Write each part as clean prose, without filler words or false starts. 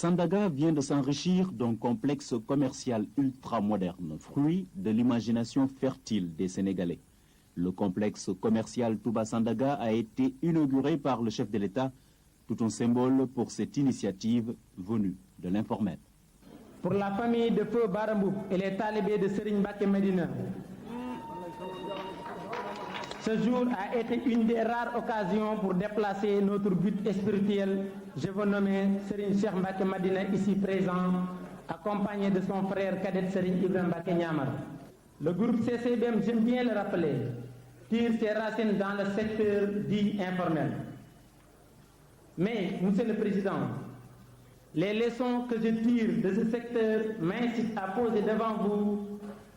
Sandaga vient de s'enrichir d'un complexe commercial ultra-moderne, fruit de l'imagination fertile des Sénégalais. Le complexe commercial Touba Sandaga a été inauguré par le chef de l'État, tout un symbole pour cette initiative venue de l'informel. Pour la famille de Feu Barambou et les talibés de Serigne Mbacké Medina, ce jour a été une des rares occasions pour déplacer notre but spirituel. Je veux nommer Serigne Cheikh Mbacké Medina ici présent, accompagné de son frère cadet Serigne Ibrahima Mbacké Niamar. Le groupe CCBM, j'aime bien le rappeler, tire ses racines dans le secteur dit informel. Mais, Monsieur le Président, les leçons que je tire de ce secteur m'incitent à poser devant vous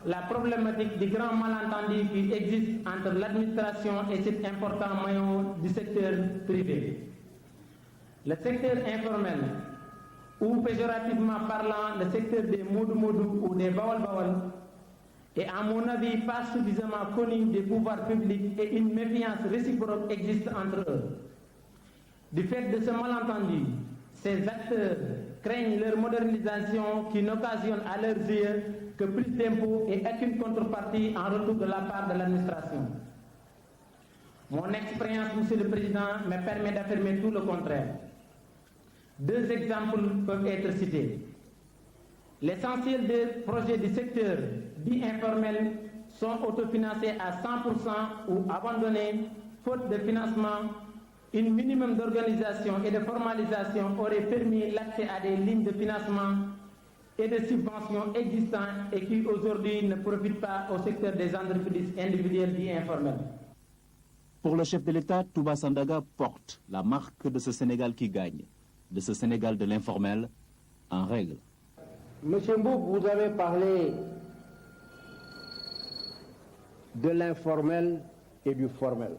la problématique du grand malentendu qui existe entre l'administration et cet important maillon du secteur privé. Le secteur informel, ou péjorativement parlant, le secteur des Modou-Modou ou des Bawal-Bawal, est à mon avis pas suffisamment connu des pouvoirs publics et une méfiance réciproque existe entre eux. Du fait de ce malentendu, ces acteurs craignent leur modernisation qui n'occasionne à leurs yeux que plus d'impôts et aucune contrepartie en retour de la part de l'administration. Mon expérience, Monsieur le Président, me permet d'affirmer tout le contraire. Deux exemples peuvent être cités. L'essentiel des projets du secteur dit informel sont autofinancés à 100% ou abandonnés faute de financement. Un minimum d'organisation et de formalisation aurait permis l'accès à des lignes de financement et de subventions existantes et qui aujourd'hui ne profitent pas au secteur des entreprises individuelles dits informelles. Pour le chef de l'État, Touba Sandaga porte la marque de ce Sénégal qui gagne, de ce Sénégal de l'informel en règle. Monsieur Mboup, vous avez parlé de l'informel et du formel.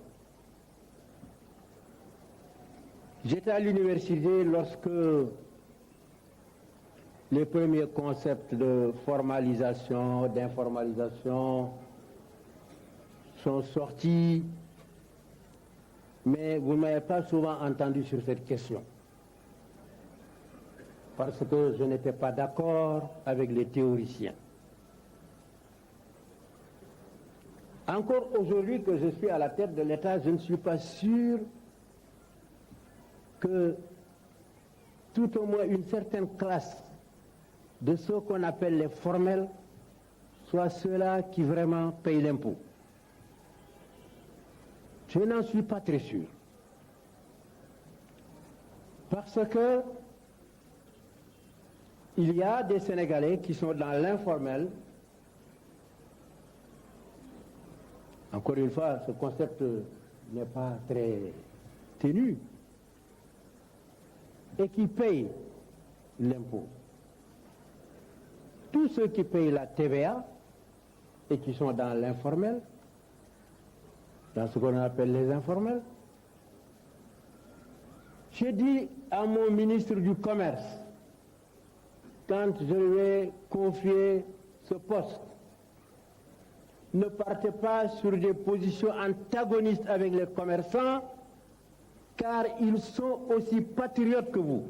J'étais à l'université lorsque les premiers concepts de formalisation, d'informalisation sont sortis, mais vous ne m'avez pas souvent entendu sur cette question, parce que je n'étais pas d'accord avec les théoriciens. Encore aujourd'hui que je suis à la tête de l'État, je ne suis pas sûr que tout au moins une certaine classe de ceux qu'on appelle les formels soient ceux-là qui vraiment payent l'impôt. Je n'en suis pas très sûr. Parce que il y a des Sénégalais qui sont dans l'informel. Encore une fois, ce concept n'est pas très ténu. Et qui payent l'impôt. Tous ceux qui payent la TVA et qui sont dans l'informel, dans ce qu'on appelle les informels, j'ai dit à mon ministre du Commerce, quand je lui ai confié ce poste, ne partez pas sur des positions antagonistes avec les commerçants, car ils sont aussi patriotes que vous.